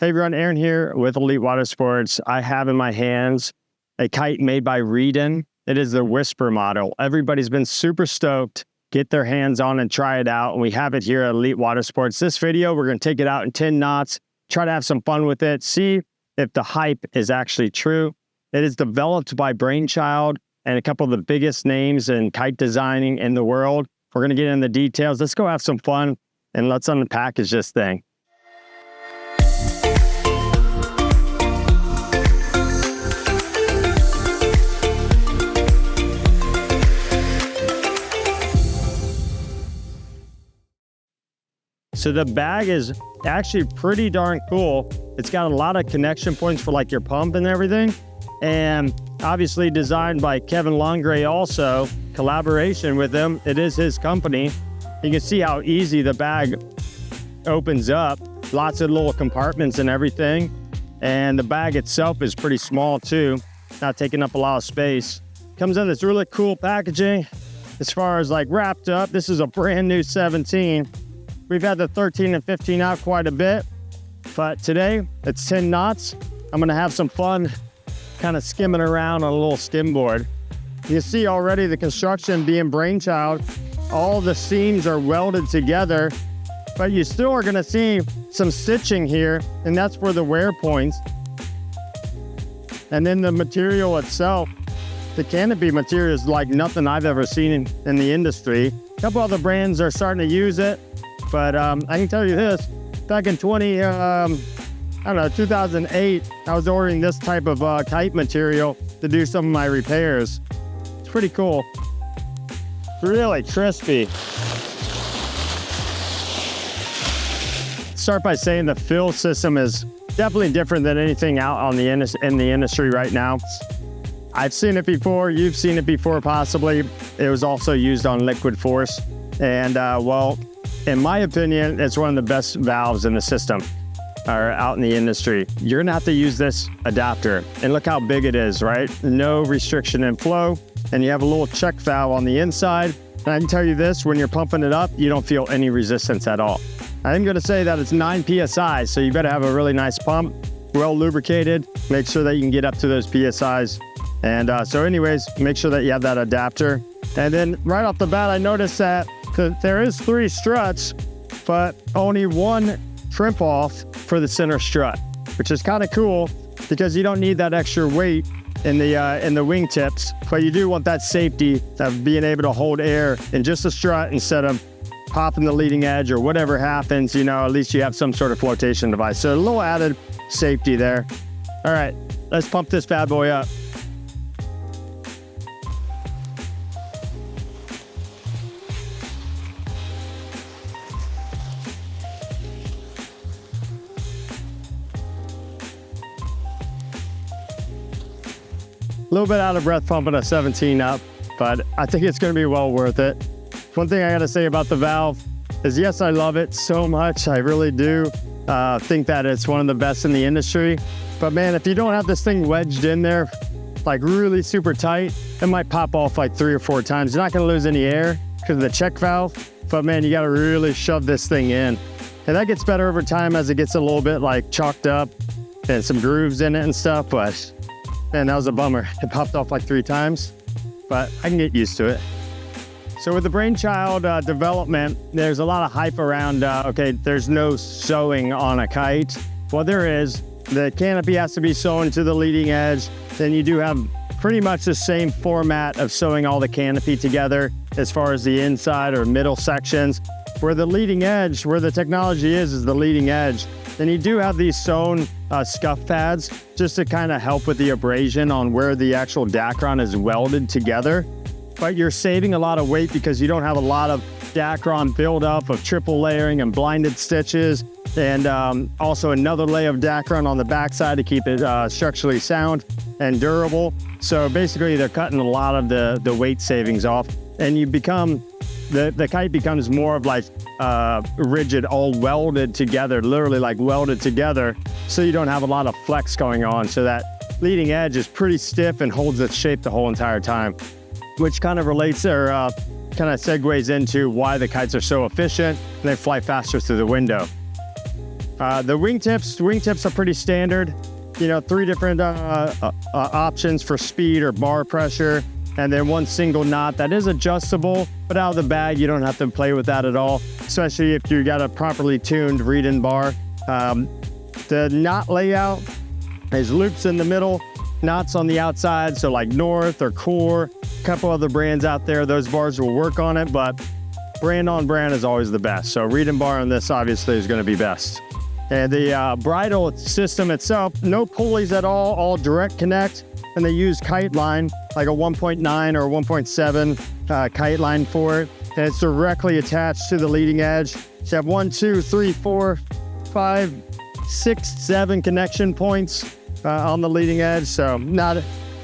Hey everyone, Aaron here with Elite Watersports. I have in my hands a kite made by Reedin. It is the Whispermodel. Everybody's been super stoked. Get their hands on and try it out. And we have it here at Elite Watersports. This video, we're going to take it out in 10 knots, try to have some fun with it, see if the hype is actually true. It is developed by Brainchild and a couple of the biggest names in kite designing in the world. We're going to get into the details. Let's go have some fun and let's unpackage this thing. So the bag is actually pretty darn cool. It's got a lot of connection points for like your pump and everything. And obviously designed by Kevin Longray also, collaboration with him. It is his company. You can see how easy the bag opens up. Lots of little compartments and everything. And the bag itself is pretty small too, not taking up a lot of space. Comes in this really cool packaging as far as like wrapped up. This is a brand new 17. We've had the 13 and 15 out quite a bit, but today it's 10 knots. I'm gonna have some fun kind of skimming around on a little skimboard. You see already the construction being Brainchild. All the seams are welded together, but you still are gonna see some stitching here, and that's for the wear points. And then the material itself, the canopy material is like nothing I've ever seen in the industry. A couple other brands are starting to use it. But I can tell you this, back in 2008, I was ordering this type of kite material to do some of my repairs. It's pretty cool. Really crispy. Start by saying the fill system is definitely different than anything out in the industry right now. I've seen it before, you've seen it before possibly. It was also used on Liquid Force. And well, in my opinion, it's one of the best valves in the system or out in the industry. You're gonna have to use this adapter. And look how big it is, right? No restriction in flow. And you have a little check valve on the inside. And I can tell you this, when you're pumping it up, you don't feel any resistance at all. I'm gonna say that it's 9 PSI, so you better have a really nice pump, well lubricated, make sure that you can get up to those PSIs. And so anyways, make sure that you have that adapter. And then right off the bat, I noticed that there is 3 struts, but only 1 trimp off for the center strut, which is kind of cool because you don't need that extra weight in the wingtips, but you do want that safety of being able to hold air in just a strut instead of popping the leading edge or whatever happens, you know, at least you have some sort of flotation device. So a little added safety there. All right, let's pump this bad boy up. A little bit out of breath pumping a 17 up, but I think it's gonna be well worth it. One thing I gotta say about the valve is yes, I love it so much. I really do think that it's one of the best in the industry. But man, if you don't have this thing wedged in there, like really super tight, it might pop off like 3 or 4 times. You're not gonna lose any air because of the check valve, but man, you gotta really shove this thing in. And that gets better over time as it gets a little bit like chalked up and some grooves in it and stuff, but man, that was a bummer. It popped off like 3 times, but I can get used to it. So with the Brainchild development, there's a lot of hype around, okay, there's no sewing on a kite. Well, there is. The canopy has to be sewn to the leading edge. Then you do have pretty much the same format of sewing all the canopy together as far as the inside or middle sections. Where the leading edge, where the technology is the leading edge. Then you do have these sewn scuff pads just to kind of help with the abrasion on where the actual Dacron is welded together. But you're saving a lot of weight because you don't have a lot of Dacron buildup of triple layering and blinded stitches. And also another layer of Dacron on the backside to keep it structurally sound and durable. So basically they're cutting a lot of the weight savings off, and you become, the kite becomes more of like rigid, all welded together, literally like welded together, so you don't have a lot of flex going on. So that leading edge is pretty stiff and holds its shape the whole entire time, which kind of relates or kind of segues into why the kites are so efficient and they fly faster through the window. The wingtips are pretty standard. You know, 3 different options for speed or bar pressure, and then 1 single knot that is adjustable, but out of the bag, you don't have to play with that at all, especially if you got a properly tuned Reedin bar. The knot layout is loops in the middle, knots on the outside, so like North or Core, a couple other brands out there, those bars will work on it, but brand on brand is always the best. So Reedin bar on this obviously is going to be best. And the bridle system itself, no pulleys at all direct connect, and they use Kite line, like a 1.9 or 1.7 Kite line for it, and it's directly attached to the leading edge. So you have 1, 2, 3, 4, 5, 6, 7 connection points on the leading edge, so not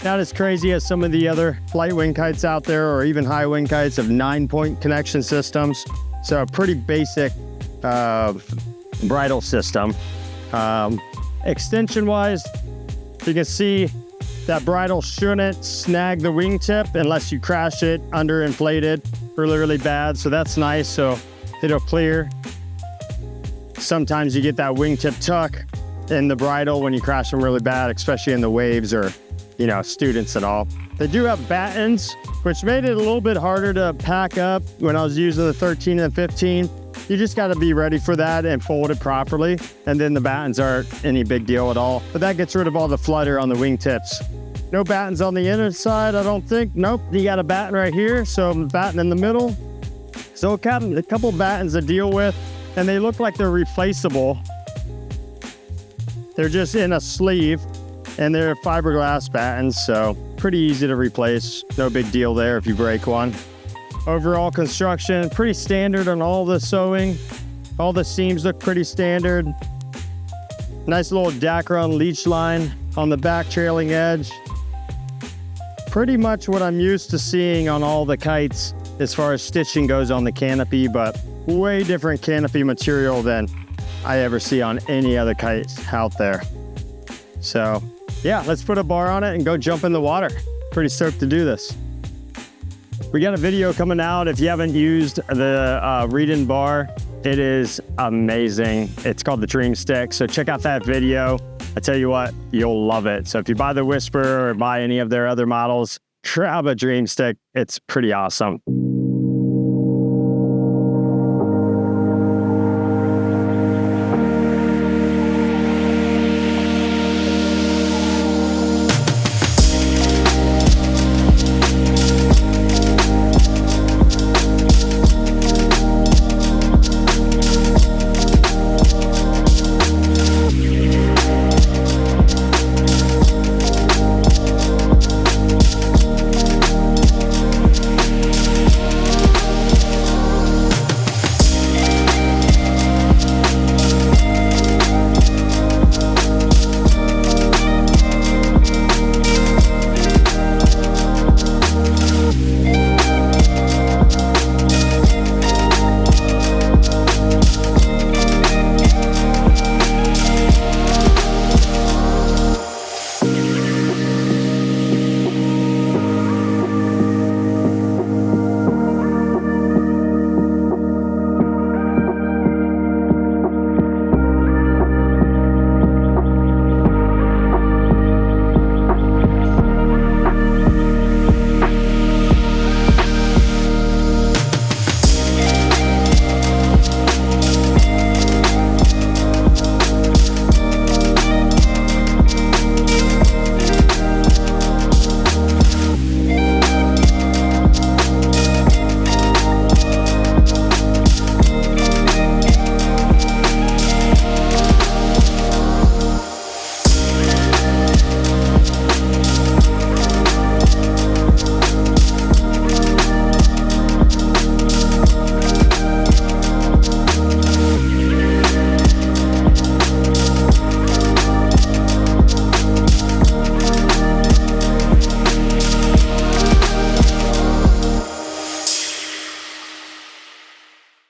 as crazy as some of the other flight wing kites out there, or even high wing kites of 9-point connection systems. So a pretty basic bridle system. Extension wise, you can see that bridle shouldn't snag the wingtip unless you crash it underinflated really bad, so that's nice, so it'll clear. Sometimes you get that wingtip tuck in the bridle when you crash them really bad, especially in the waves or, you know, students and all. They do have battens, which made it a little bit harder to pack up when I was using the 13 and 15. You just got to be ready for that and fold it properly, and then the battens aren't any big deal at all. But that gets rid of all the flutter on the wingtips. No battens on the inner side, I don't think. Nope, you got a batten right here, so batten in the middle. So a couple battens to deal with, and they look like they're replaceable. They're just in a sleeve, and they're fiberglass battens, so pretty easy to replace. No big deal there if you break one. Overall construction, pretty standard on all the sewing. All the seams look pretty standard. Nice little Dacron leech line on the back trailing edge. Pretty much what I'm used to seeing on all the kites as far as stitching goes on the canopy, but way different canopy material than I ever see on any other kites out there. So yeah, let's put a bar on it and go jump in the water. Pretty stoked to do this. We got a video coming out. If you haven't used the Reedin bar, it is amazing. It's called the Dreamstick, so check out that video. I tell you what, you'll love it. So if you buy the Whisper or buy any of their other models, grab a Dreamstick. It's pretty awesome.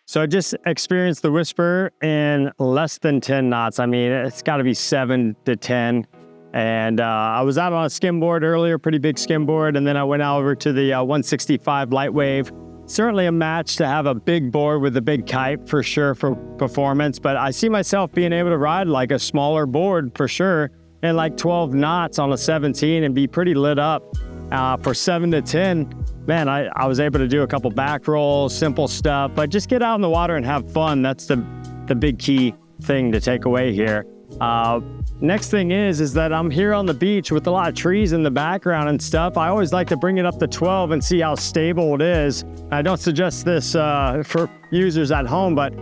So I just experienced the Whisper in less than 10 knots. I mean, it's got to be 7 to 10. And I was out on a skimboard earlier, pretty big skimboard, and then I went over to the 165 light wave certainly a match to have a big board with a big kite for sure for performance, but I see myself being able to ride like a smaller board for sure and like 12 knots on a 17 and be pretty lit up. For 7 to 10, man, I was able to do a couple back rolls, simple stuff, but just get out in the water and have fun. That's the big key thing to take away here. Next thing is that I'm here on the beach with a lot of trees in the background and stuff. I always like to bring it up to 12 and see how stable it is. I don't suggest this for users at home, but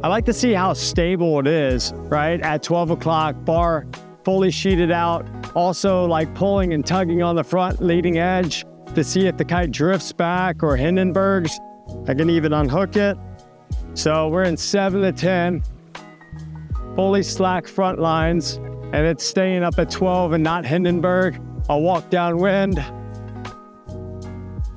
I like to see how stable it is, right? At 12 o'clock, bar fully sheeted out. Also like pulling and tugging on the front leading edge to see if the kite drifts back or Hindenburgs. I can even unhook it. So we're in 7 to 10. Fully slack front lines, and it's staying up at 12 and not Hindenburg. I'll walk downwind,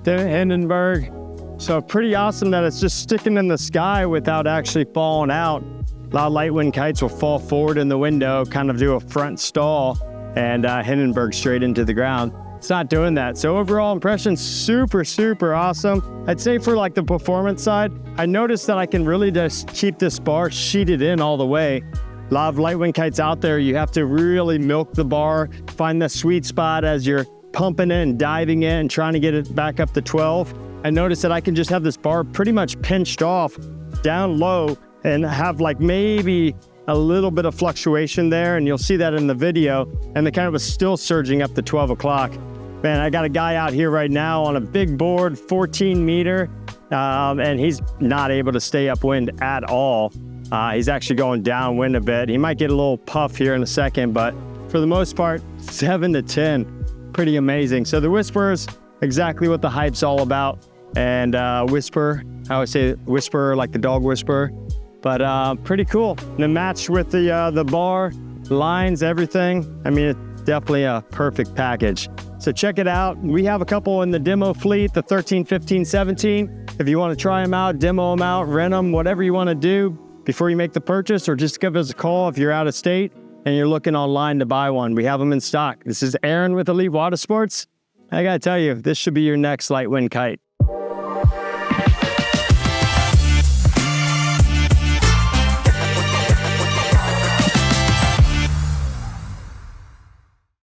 then Hindenburg. So pretty awesome that it's just sticking in the sky without actually falling out. A lot of light wind kites will fall forward in the window, kind of do a front stall, and Hindenburg straight into the ground. It's not doing that. So overall impression, super, super awesome. I'd say for like the performance side, I noticed that I can really just keep this bar sheeted in all the way. A lot of light wind kites out there, you have to really milk the bar, find the sweet spot as you're pumping it and diving in and trying to get it back up to 12. I noticed that I can just have this bar pretty much pinched off down low and have like maybe a little bit of fluctuation there, and you'll see that in the video, and the kite was still surging up to 12 o'clock. Man, I got a guy out here right now on a big board, 14 meter, and he's not able to stay upwind at all. He's actually going downwind a bit. He might get a little puff here in a second, but for the most part, 7 to 10, pretty amazing. So the Whisper's exactly what the hype's all about. And Whisper, I always say Whisper like the dog whisperer, but pretty cool. And the match with the bar, lines, everything. I mean, it's definitely a perfect package. So check it out. We have a couple in the demo fleet, the 13, 15, 17. If you want to try them out, demo them out, rent them, whatever you want to do before you make the purchase, or just give us a call if you're out of state and you're looking online to buy one. We have them in stock. This is Aaron with Elite Watersports. I got to tell you, this should be your next light wind kite.